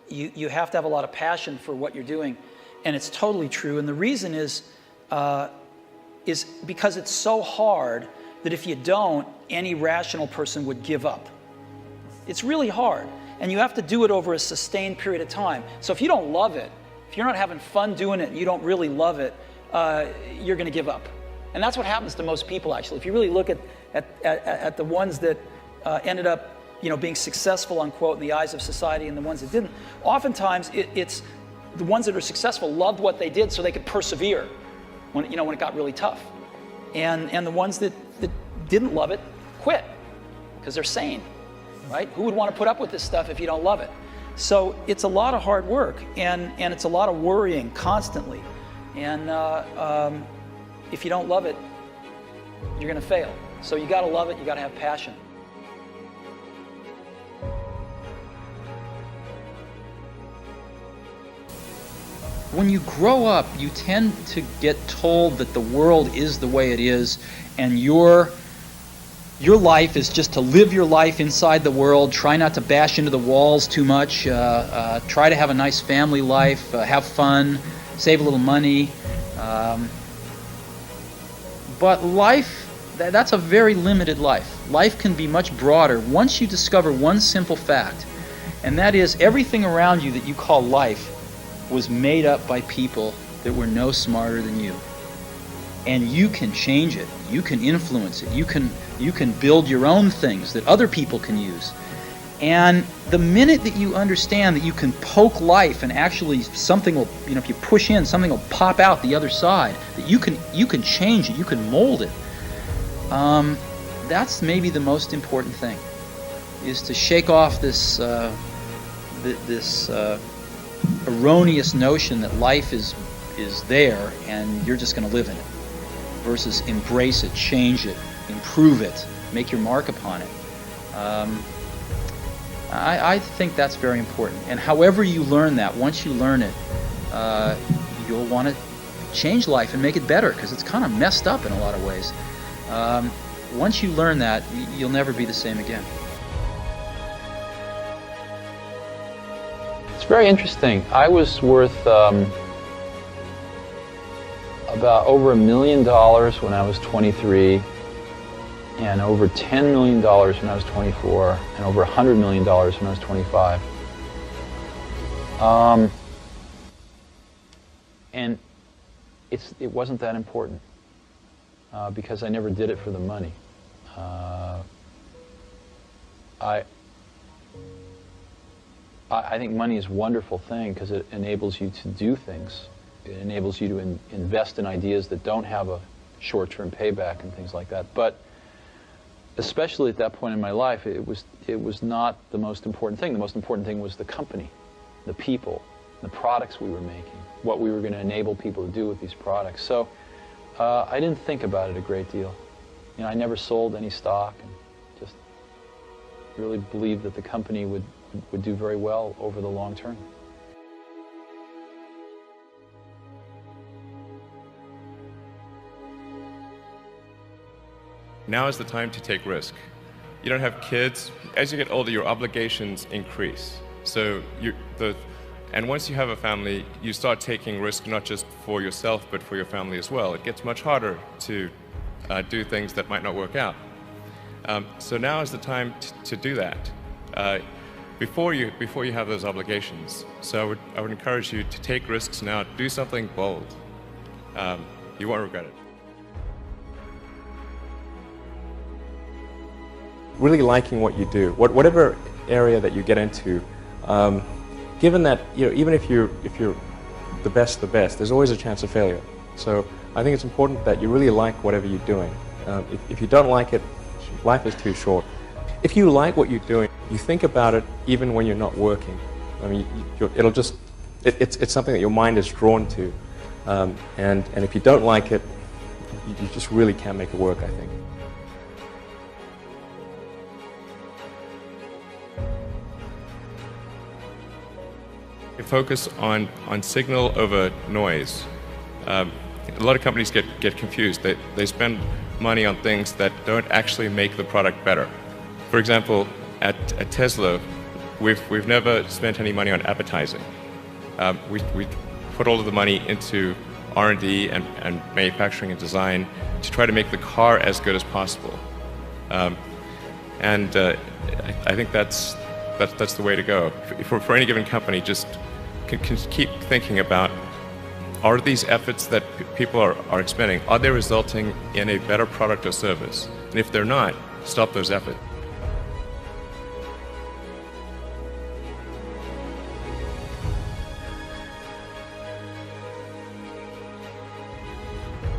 you have to have a lot of passion for what you're doing. And it's totally true. And the reason is because it's so hard that if you don't, any rational person would give up. It's really hard. And you have to do it over a sustained period of time. So if you don't love it, if you're not having fun doing it, and you don't really love it, you're going to give up. And that's what happens to most people, actually. If you really look at the ones that ended up, being successful, unquote, in the eyes of society, and the ones that didn't, oftentimes it's the ones that are successful loved what they did so they could persevere when it got really tough. And the ones that didn't love it quit because they're sane, right? Who would want to put up with this stuff if you don't love it? So it's a lot of hard work, and it's a lot of worrying constantly. And if you don't love it, you're going to fail. So you got to love it. You got to have passion. When you grow up, you tend to get told that the world is the way it is, and your life is just to live your life inside the world, try not to bash into the walls too much, try to have a nice family life, have fun, save a little money. But life, that's a very limited life. Life can be much broader once you discover one simple fact, and that is everything around you that you call life was made up by people that were no smarter than you. And you can change it. You can influence it. You can build your own things that other people can use. And the minute that you understand that you can poke life and actually something will, if you push in, something will pop out the other side, that you can change it, you can mold it. That's maybe the most important thing, is to shake off this erroneous notion that life is there and you're just going to live in it, versus embrace it, change it, improve it, make your mark upon it. I think that's very important. And however you learn that, once you learn it, you'll want to change life and make it better, because it's kind of messed up in a lot of ways. Once you learn that, you'll never be the same again. It's very interesting. I was worth about over $1 million when I was 23, and over $10 million when I was 24, and over $100 million when I was 25. And it wasn't that important because I never did it for the money. I think money is a wonderful thing because it enables you to do things. It enables you to invest in ideas that don't have a short-term payback and things like that. But especially at that point in my life, it was not the most important thing. The most important thing was the company, the people, the products we were making, what we were going to enable people to do with these products. So I didn't think about it a great deal. I never sold any stock, and just really believed that the company would do very well over the long term. Now is the time to take risk. You don't have kids. As you get older, your obligations increase. So and once you have a family, you start taking risk not just for yourself, but for your family as well. It gets much harder to do things that might not work out. So now is the time to do that before you have those obligations. So I would encourage you to take risks now. Do something bold. You won't regret it. Really liking what you do, whatever area that you get into, given that even if you're the best, there's always a chance of failure. So I think it's important that you really like whatever you're doing. If you don't like it, life is too short. If you like what you're doing, you think about it even when you're not working. I mean, it's something that your mind is drawn to, and if you don't like it, you just really can't make it work, I think. You focus on signal over noise. A lot of companies get confused. They spend money on things that don't actually make the product better. For example, at Tesla, we've never spent any money on advertising. We put all of the money into R&D and manufacturing and design to try to make the car as good as possible. I think that's the way to go. For any given company, just can keep thinking about, are these efforts that people are expending, are they resulting in a better product or service? And if they're not, stop those efforts.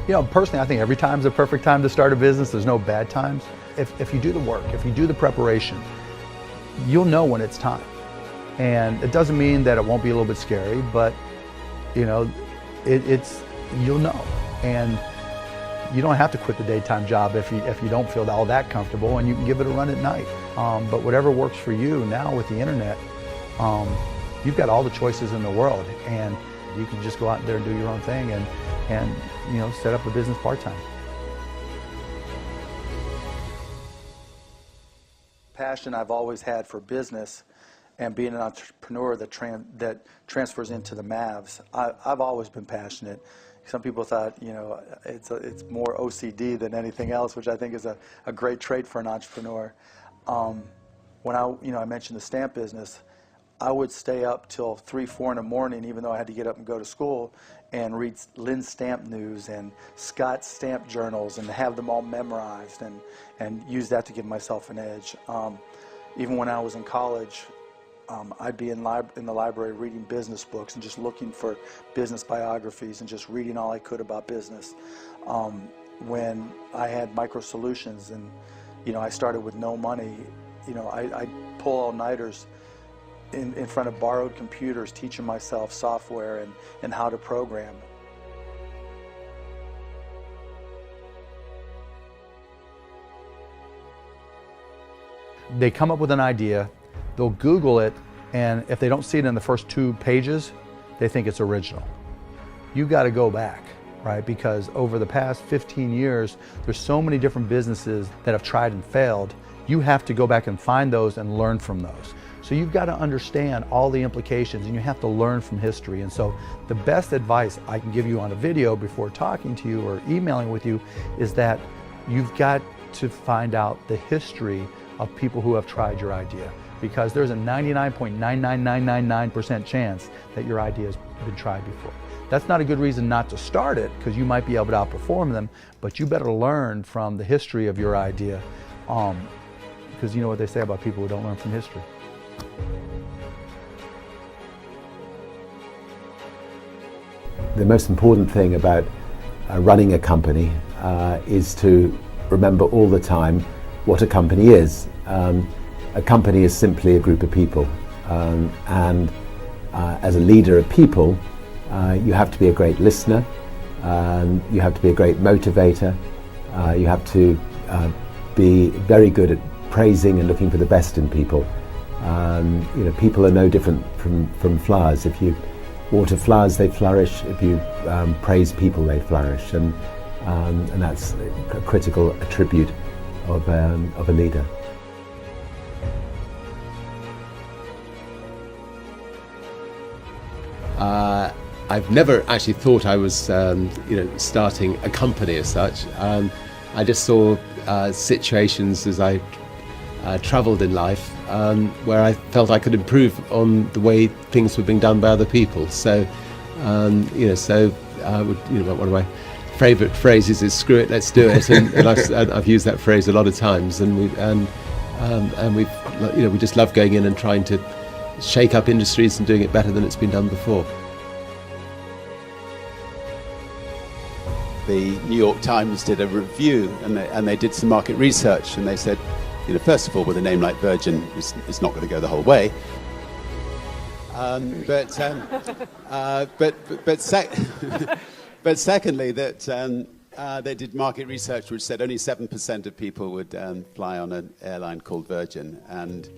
You know, personally, I think every time is a perfect time to start a business. There's no bad times. If you do the work, if you do the preparation, you'll know when it's time. And it doesn't mean that it won't be a little bit scary, but you know, you'll know. And you don't have to quit the daytime job if you don't feel all that comfortable, and you can give it a run at night. But whatever works for you now with the internet, you've got all the choices in the world, and you can just go out there and do your own thing and you know, set up a business part-time. Passion I've always had for business and being an entrepreneur that transfers into the Mavs. I've always been passionate. Some people thought, you know, it's more OCD than anything else, which I think is a great trait for an entrepreneur. When I mentioned the stamp business, I would stay up till 3, 4 in the morning, even though I had to get up and go to school, and read Lynn's Stamp News and Scott's Stamp Journals and have them all memorized and use that to give myself an edge. Even when I was in college, I'd be in the library reading business books and just looking for business biographies and just reading all I could about business. When I had Micro Solutions and, you know, I started with no money, you know, I'd pull all-nighters in front of borrowed computers, teaching myself software and how to program. They come up with an idea, they'll Google it, and if they don't see it in the first 2 pages, they think it's original. You've got to go back, right? Because over the past 15 years, there's so many different businesses that have tried and failed. You have to go back and find those and learn from those. So you've got to understand all the implications, and you have to learn from history. And so the best advice I can give you on a video before talking to you or emailing with you is that you've got to find out the history of people who have tried your idea, because there's a 99.99999% chance that your idea has been tried before. That's not a good reason not to start it, because you might be able to outperform them, but you better learn from the history of your idea, because you know what they say about people who don't learn from history. The most important thing about running a company is to remember all the time what a company is. A company is simply a group of people, and as a leader of people, you have to be a great listener, you have to be a great motivator, you have to be very good at praising and looking for the best in people. You know, people are no different from flowers. If you water flowers, they flourish. If you praise people, they flourish, and that's a critical attribute of a leader. I've never actually thought I was, starting a company as such. I just saw situations as I travelled in life where I felt I could improve on the way things were being done by other people. So, one of my favourite phrases is "screw it, let's do it," and I've used that phrase a lot of times. And we just love going in and trying to shake up industries and doing it better than it's been done before. The New York Times did a review, and they did some market research, and they said, first of all, with a name like Virgin, it's not going to go the whole way. But secondly, that they did market research which said only 7% of people would fly on an airline called Virgin, and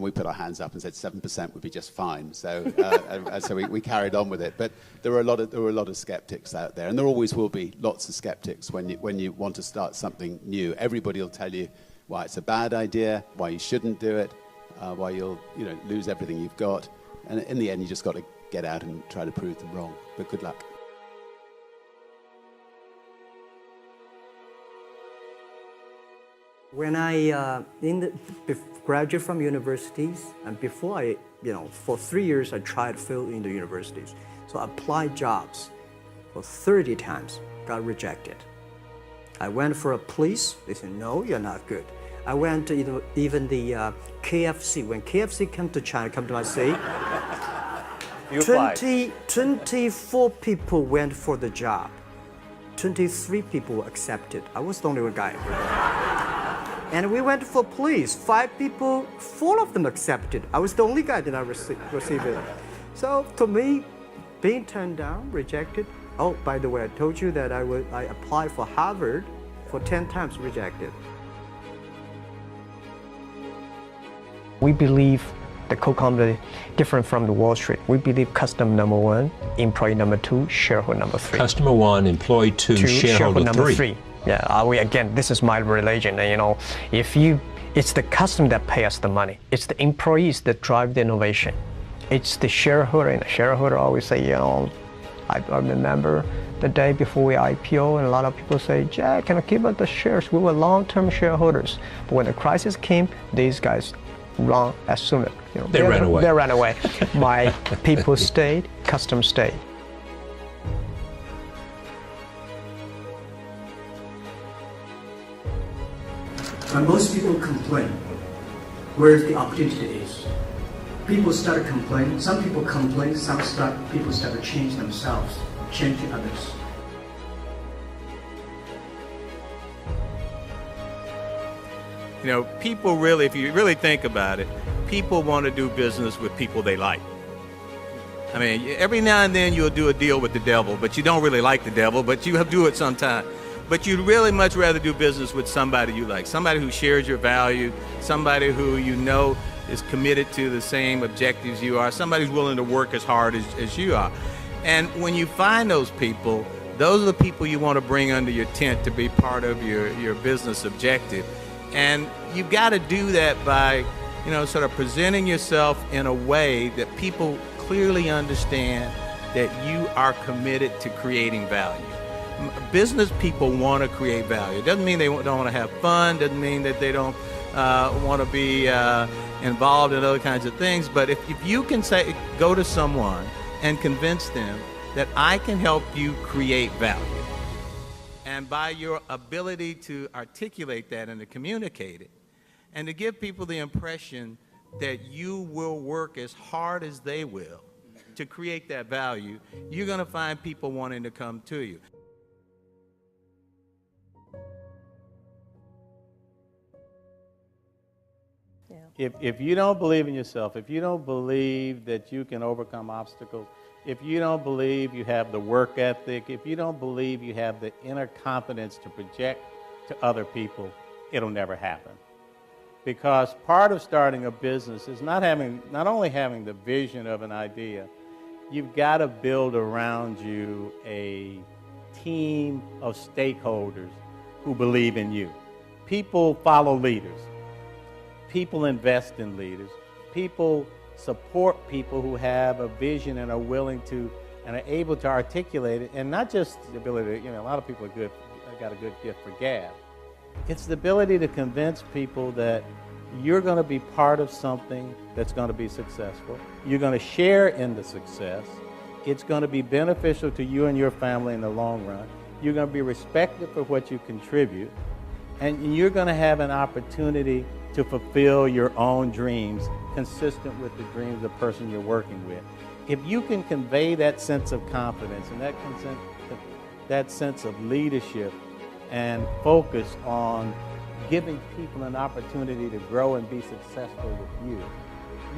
we put our hands up and said 7% would be just fine. So we carried on with it. But there were a lot of skeptics out there, and there always will be lots of skeptics when you want to start something new. Everybody will tell you why it's a bad idea, why you shouldn't do it. while you'll lose everything you've got. And in the end, you just got to get out and try to prove them wrong. But good luck. When I graduated from universities, and before I, for 3 years I tried to fill in the universities. So I applied jobs for 30 times, got rejected. I went for a police, they said, no, you're not good. I went to even the KFC. When KFC came to China, come to my city, 24 people went for the job. 23 people were accepted. I was the only one guy. And we went for police. 5 people, 4 of them accepted. I was the only guy that did not receive it. So to me, being turned down, rejected. Oh, by the way, I told you that I applied for Harvard for 10 times, rejected. We believe the Coke company different from the Wall Street. We believe customer number 1, employee number 2, shareholder number 3. Customer 1, employee 2, shareholder number 3. Yeah, again, this is my religion. It's the customer that pay us the money. It's the employees that drive the innovation. It's the shareholder, and the shareholder always say, I remember the day before we IPO, and a lot of people say, Jack, can I give us the shares? We were long-term shareholders. But when the crisis came, these guys run as soon as, they ran away. They ran away. My people stayed, customers stayed. When most people complain, where the opportunity is, people start complaining. Some people complain, people start to change themselves, change others. People really, if you really think about it, people want to do business with people they like. I mean, every now and then you'll do a deal with the devil, but you don't really like the devil, but you do it sometime. But you'd really much rather do business with somebody you like, somebody who shares your value, somebody who is committed to the same objectives you are, somebody who's willing to work as hard as you are. And when you find those people, those are the people you want to bring under your tent to be part of your business objective. And you've got to do that by, sort of presenting yourself in a way that people clearly understand that you are committed to creating value. Business people want to create value. It doesn't mean they don't want to have fun, doesn't mean that they don't want to be involved in other kinds of things, but if you can go to someone and convince them that I can help you create value, and by your ability to articulate that and to communicate it, and to give people the impression that you will work as hard as they will to create that value, you're going to find people wanting to come to you. If you don't believe in yourself, if you don't believe that you can overcome obstacles, if you don't believe you have the work ethic, if you don't believe you have the inner confidence to project to other people, it'll never happen. Because part of starting a business is not only having the vision of an idea, you've got to build around you a team of stakeholders who believe in you. People follow leaders. People invest in leaders. People support people who have a vision and are willing to and are able to articulate it, and not just the ability to, a lot of people got a good gift for gab. It's the ability to convince people that you're going to be part of something that's going to be successful. You're going to share in the success. It's going to be beneficial to you and your family in the long run. You're going to be respected for what you contribute, and you're going to have an opportunity to fulfill your own dreams consistent with the dreams of the person you're working with. If you can convey that sense of confidence and that sense of leadership and focus on giving people an opportunity to grow and be successful with you,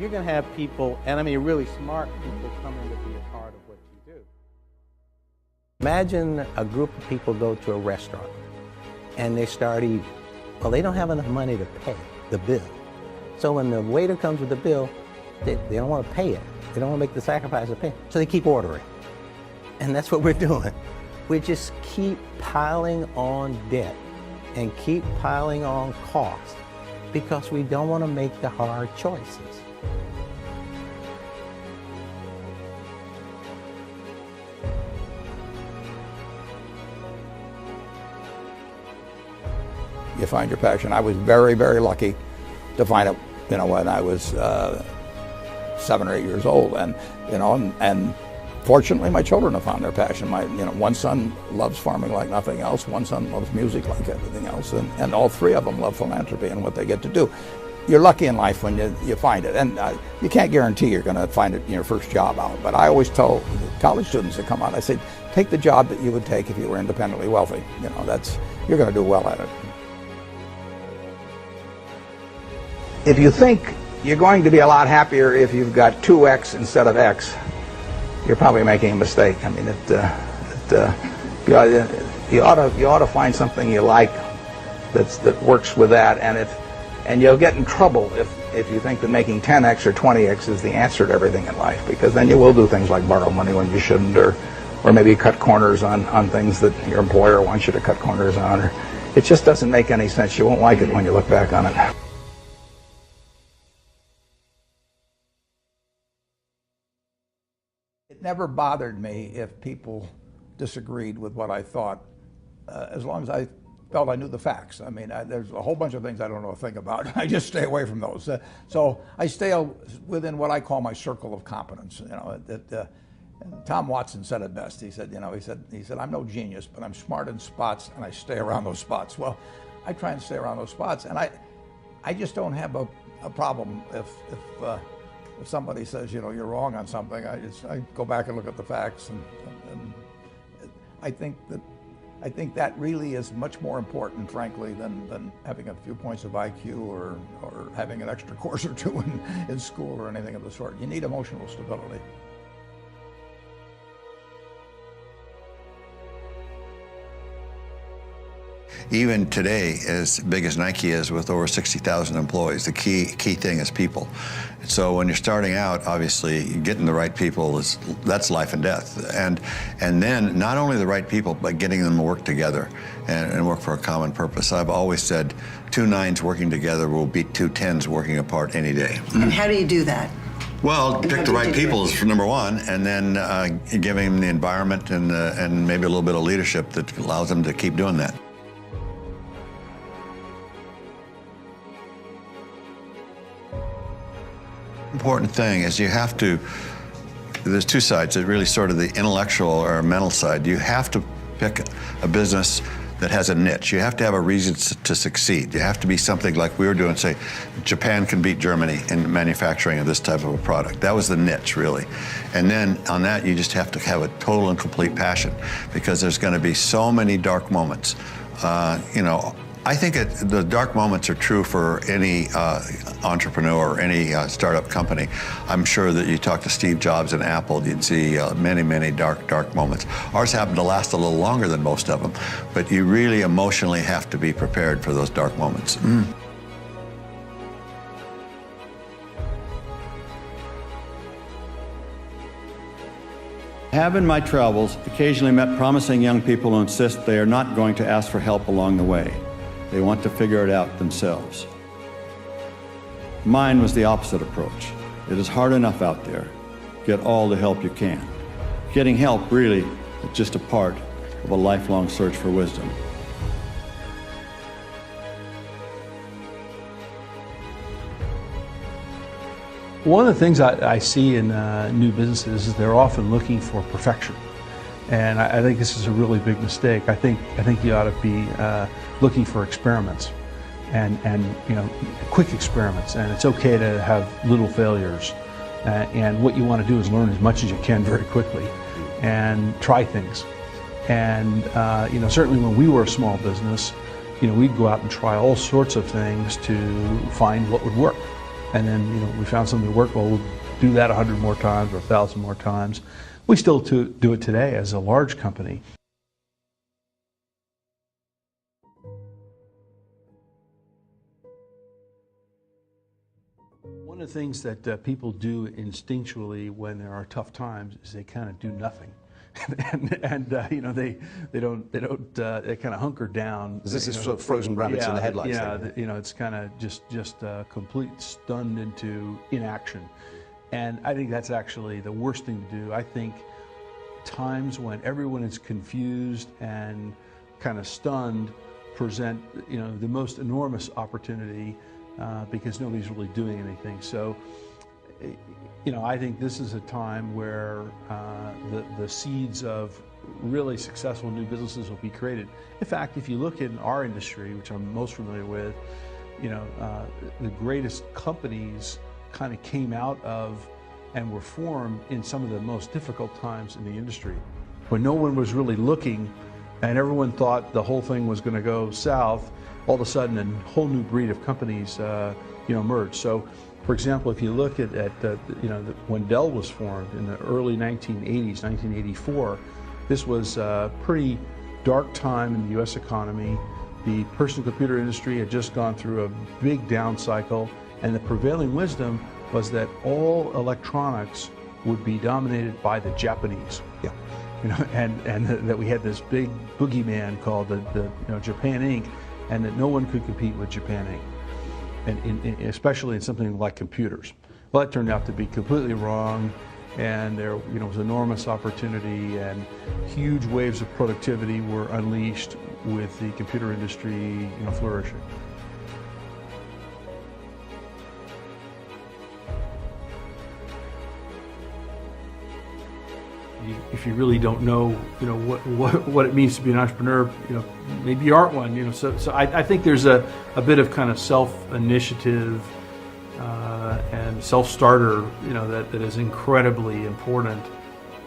you're going to have people, and I mean really smart people, coming to be a part of what you do. Imagine a group of people go to a restaurant and they start eating. Well, they don't have enough money to pay the bill. So when the waiter comes with the bill, they don't want to pay it. They don't want to make the sacrifice of paying. So they keep ordering. And that's what we're doing. We just keep piling on debt and keep piling on costs. because we don't want to make the hard choices. You find your passion. I was very, very lucky to find it, you know, when I was 7 or 8 years old, and you know, and fortunately, my children have found their passion. One son loves farming like nothing else. One son loves music like everything else, and all three of them love philanthropy and what they get to do. You're lucky in life when you find it, and you can't guarantee you're going to find it in your first job out. But I always tell college students that come out, I say, take the job that you would take if you were independently wealthy. You know, you're going to do well at it. If you think you're going to be a lot happier if you've got 2X instead of X, you're probably making a mistake. I mean, you ought to find something you like that works with that, and you'll get in trouble if you think that making 10X or 20X is the answer to everything in life, because then you will do things like borrow money when you shouldn't, or maybe cut corners on things that your employer wants you to cut corners on. Or it just doesn't make any sense. You won't like it when you look back on it. It never bothered me if people disagreed with what I thought, as long as I felt I knew the facts. I mean, there's a whole bunch of things I don't know a thing about. I just stay away from those. So I stay within what I call my circle of competence. You know, Tom Watson said it best. He said, I'm no genius, but I'm smart in spots, and I stay around those spots. Well, I try and stay around those spots, and I just don't have a problem if somebody says, you're wrong on something. I go back and look at the facts, and I think that really is much more important, frankly, than having a few points of IQ or having an extra course or two in school or anything of the sort. You need emotional stability. Even today, as big as Nike is with over 60,000 employees, the key thing is people. So when you're starting out, obviously, getting the right people that's life and death. And then not only the right people, but getting them to work together and work for a common purpose. I've always said 2 9s working together will beat 2 10s working apart any day. And how do you do that? Well, pick the right people is for number one, and then giving them the environment and maybe a little bit of leadership that allows them to keep doing that. Important thing is there's 2 sides. There's really sort of the intellectual or mental side. You have to pick a business that has a niche. You have to have a reason to succeed. You have to be something like we were doing, say, Japan can beat Germany in manufacturing of this type of a product. That was the niche, really. And then on that, you just have to have a total and complete passion, because there's going to be so many dark moments. I think the dark moments are true for any entrepreneur or any startup company. I'm sure that you talk to Steve Jobs and Apple, you'd see many, many dark moments. Ours happen to last a little longer than most of them, but you really emotionally have to be prepared for those dark moments. I have in my travels occasionally met promising young people who insist they are not going to ask for help along the way. They want to figure it out themselves. Mine was the opposite approach. It is hard enough out there. Get all the help you can. Getting help really is just a part of a lifelong search for wisdom. One of the things I see in new businesses is they're often looking for perfection. And I think this is a really big mistake. I think you ought to be looking for experiments and quick experiments. And it's okay to have little failures. And what you want to do is learn as much as you can very quickly and try things. And certainly when we were a small business, we'd go out and try all sorts of things to find what would work. And then we found something that worked. Well, we'll do that 100 more times or 1,000 more times. We still do it today as a large company. One of the things that people do instinctually when there are tough times is they kind of do nothing. and they kind of hunker down. This is sort of frozen rabbits in the headlights. Yeah, it's kind of just complete stunned into inaction, and I think that's actually the worst thing to do. I think times when everyone is confused and kind of stunned present the most enormous opportunity because nobody's really doing anything. So I think this is a time where the seeds of really successful new businesses will be created. In fact, if you look in our industry, which I'm most familiar with, the greatest companies kind of came out of and were formed in some of the most difficult times in the industry. When no one was really looking and everyone thought the whole thing was going to go south, all of a sudden a whole new breed of companies emerged. So, for example, if you look at when Dell was formed in the early 1980s, 1984, this was a pretty dark time in the U.S. economy. The personal computer industry had just gone through a big down cycle, and the prevailing wisdom was that all electronics would be dominated by the Japanese. Yeah. And that we had this big boogeyman called the Japan Inc., and that no one could compete with Japan Inc., and especially in something like computers. Well, that turned out to be completely wrong, and there was enormous opportunity, and huge waves of productivity were unleashed with the computer industry flourishing. If you really don't know, what it means to be an entrepreneur, maybe you aren't one. So I think there's a bit of kind of self-initiative and self-starter, that is incredibly important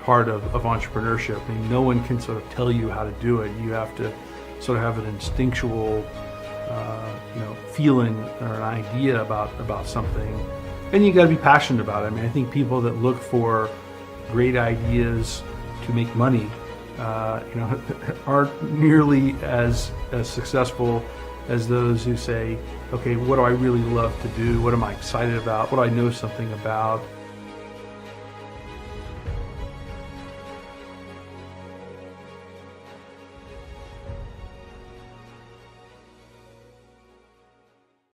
part of entrepreneurship. I mean, no one can sort of tell you how to do it. You have to sort of have an instinctual, feeling or an idea about something, and you got to be passionate about it. I mean, I think people that look for great ideas to make money, aren't nearly as successful as those who say, okay, what do I really love to do? What am I excited about? What do I know something about?